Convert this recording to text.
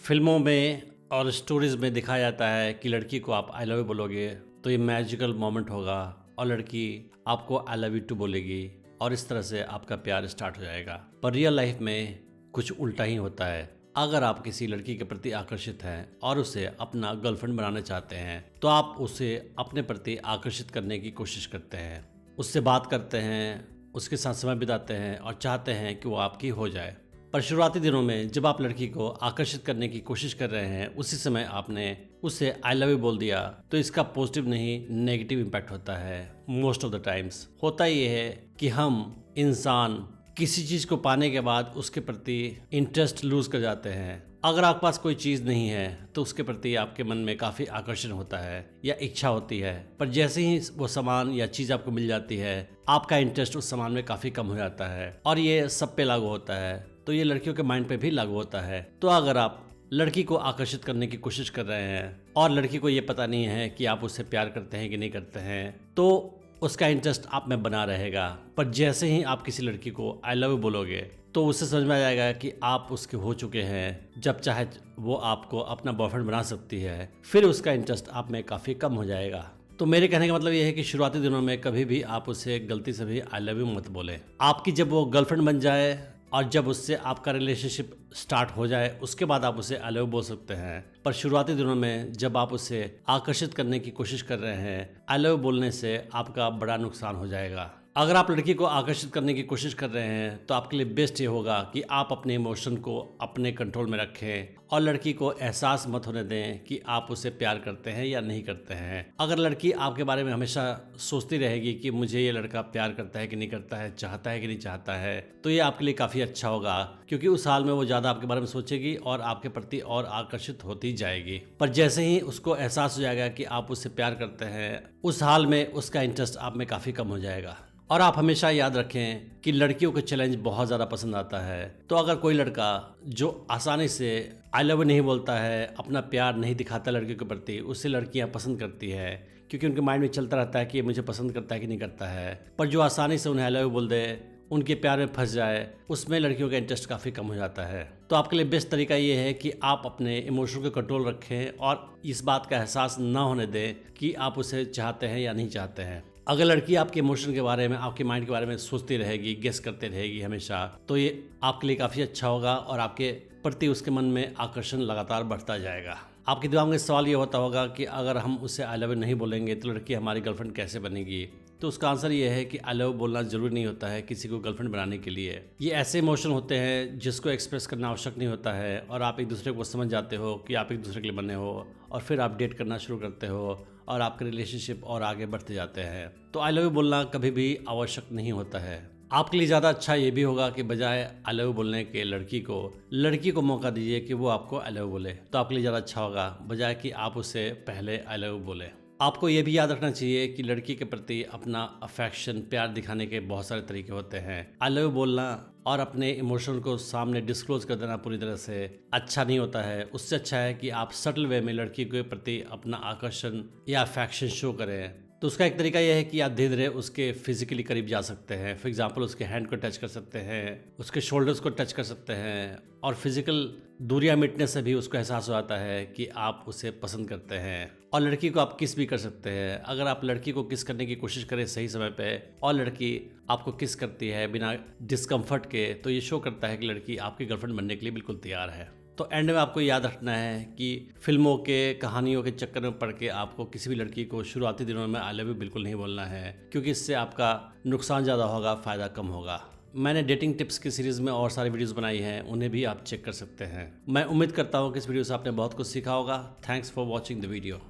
फिल्मों में और स्टोरीज में दिखाया जाता है कि लड़की को आप आई लव यू बोलोगे तो ये मैजिकल मोमेंट होगा और लड़की आपको आई लव यू टू बोलेगी और इस तरह से आपका प्यार स्टार्ट हो जाएगा। पर रियल लाइफ में कुछ उल्टा ही होता है। अगर आप किसी लड़की के प्रति आकर्षित हैं और उसे अपना गर्लफ्रेंड बनाना चाहते हैं तो आप उसे अपने प्रति आकर्षित करने की कोशिश करते हैं, उससे बात करते हैं, उसके साथ समय बिताते हैं और चाहते हैं कि वो आपकी हो जाए। पर शुरुआती दिनों में जब आप लड़की को आकर्षित करने की कोशिश कर रहे हैं उसी समय आपने उसे आई लव यू बोल दिया तो इसका पॉजिटिव नहीं नेगेटिव इम्पैक्ट होता है। मोस्ट ऑफ द टाइम्स होता ये है कि हम इंसान किसी चीज़ को पाने के बाद उसके प्रति इंटरेस्ट लूज कर जाते हैं। अगर आपके पास कोई चीज़ नहीं है तो उसके प्रति आपके मन में काफ़ी आकर्षण होता है या इच्छा होती है, पर जैसे ही वो सामान या चीज़ आपको मिल जाती है आपका इंटरेस्ट उस सामान में काफ़ी कम हो जाता है। और ये सब पे लागू होता है, तो ये लड़कियों के माइंड पे भी लागू होता है। तो अगर आप लड़की को आकर्षित करने की कोशिश कर रहे हैं और लड़की को ये पता नहीं है कि आप उससे प्यार करते हैं कि नहीं करते हैं तो उसका इंटरेस्ट आप में बना रहेगा। पर जैसे ही आप किसी लड़की को आई लव यू बोलोगे तो उससे समझ में आ जाएगा कि आप उसके हो चुके हैं। जब चाहे वो आपको अपना बॉयफ्रेंड बना सकती है, फिर उसका इंटरेस्ट आप में काफ़ी कम हो जाएगा। तो मेरे कहने का मतलब ये है कि शुरुआती दिनों में कभी भी आप उसे गलती से भी आई लव यू मत बोले। आपकी जब वो गर्लफ्रेंड बन जाए और जब उससे आपका रिलेशनशिप स्टार्ट हो जाए उसके बाद आप उसे आई लव यू बोल सकते हैं। पर शुरुआती दिनों में जब आप उसे आकर्षित करने की कोशिश कर रहे हैं, आई लव यू बोलने से आपका बड़ा नुकसान हो जाएगा। अगर आप लड़की को आकर्षित करने की कोशिश कर रहे हैं तो आपके लिए बेस्ट ये होगा कि आप अपने इमोशन को अपने कंट्रोल में रखें और लड़की को एहसास मत होने दें कि आप उसे प्यार करते हैं या नहीं करते हैं। अगर लड़की आपके बारे में हमेशा सोचती रहेगी कि मुझे ये लड़का प्यार करता है कि नहीं करता है, चाहता है कि नहीं चाहता है, तो ये आपके लिए काफ़ी अच्छा होगा, क्योंकि उस हाल में वो ज़्यादा आपके बारे में सोचेगी और आपके प्रति और आकर्षित होती जाएगी। पर जैसे ही उसको एहसास हो जाएगा कि आप उससे प्यार करते हैं, उस हाल में उसका इंटरेस्ट आप में काफ़ी कम हो जाएगा। और आप हमेशा याद रखें कि लड़कियों को चैलेंज बहुत ज़्यादा पसंद आता है। तो अगर कोई लड़का जो आसानी से आई लव यू नहीं बोलता है, अपना प्यार नहीं दिखाता लड़कियों के प्रति, उससे लड़कियां पसंद करती है, क्योंकि उनके माइंड में चलता रहता है कि ये मुझे पसंद करता है कि नहीं करता है। पर जो आसानी से उन्हें आई लव यू बोल दे, उनके प्यार में फंस जाए, उसमें लड़कियों का इंटरेस्ट काफ़ी कम हो जाता है। तो आपके लिए बेस्ट तरीका ये है कि आप अपने इमोशन को कंट्रोल रखें और इस बात का एहसास ना होने दें कि आप उसे चाहते हैं या नहीं चाहते हैं। अगर लड़की आपके इमोशन के बारे में, आपके माइंड के बारे में सोचती रहेगी, गेस करते रहेगी हमेशा, तो ये आपके लिए काफ़ी अच्छा होगा और आपके प्रति उसके मन में आकर्षण लगातार बढ़ता जाएगा। आपके दिमाग में सवाल ये होता होगा कि अगर हम उसे आई लव यू नहीं बोलेंगे तो लड़की हमारी गर्लफ्रेंड कैसे बनेगी? तो उसका आंसर ये है कि आई लव यू बोलना जरूरी नहीं होता है किसी को गर्लफ्रेंड बनाने के लिए। ये ऐसे इमोशन होते हैं जिसको एक्सप्रेस करना आवश्यक नहीं होता है और आप एक दूसरे को समझ जाते हो कि आप एक दूसरे के लिए बने हो और फिर आप डेट करना शुरू करते हो और आपके रिलेशनशिप और आगे बढ़ते जाते हैं। तो आई लव यू बोलना कभी भी आवश्यक नहीं होता है। आपके लिए ज़्यादा अच्छा ये भी होगा कि बजाय आई लव यू बोलने के लड़की को मौका दीजिए कि वो आपको आई लव यू बोले, तो आपके लिए ज़्यादा अच्छा होगा बजाय कि आप उसे पहले आई लव यू बोले। आपको ये भी याद रखना चाहिए कि लड़की के प्रति अपना अफेक्शन, प्यार दिखाने के बहुत सारे तरीके होते हैं। आई लव यू बोलना और अपने इमोशन को सामने डिस्क्लोज कर देना पूरी तरह से अच्छा नहीं होता है। उससे अच्छा है कि आप सटल वे में लड़की के प्रति अपना आकर्षण या अफेक्शन शो करें। तो उसका एक तरीका यह है कि आप धीरे धीरे उसके फिजिकली करीब जा सकते हैं। फॉर एग्जांपल उसके हैंड को टच कर सकते हैं, उसके शोल्डर्स को टच कर सकते हैं और फिजिकल दूरियां मिटने से भी उसको एहसास हो जाता है कि आप उसे पसंद करते हैं। और लड़की को आप किस भी कर सकते हैं। अगर आप लड़की को किस करने की कोशिश करें सही समय पे और लड़की आपको किस करती है बिना डिस्कम्फर्ट के, तो ये शो करता है कि लड़की आपकी गर्लफ्रेंड बनने के लिए बिल्कुल तैयार है। तो एंड में आपको याद रखना है कि फिल्मों के, कहानियों के चक्कर में पड़ के आपको किसी भी लड़की को शुरुआती दिनों में आई लव यू बिल्कुल नहीं बोलना है, क्योंकि इससे आपका नुकसान ज़्यादा होगा, फ़ायदा कम होगा। मैंने डेटिंग टिप्स की सीरीज़ में और सारी वीडियोस बनाई हैं, उन्हें भी आप चेक कर सकते हैं। मैं उम्मीद करता हूँ कि इस वीडियो से आपने बहुत कुछ सीखा होगा। Thanks for watching the video.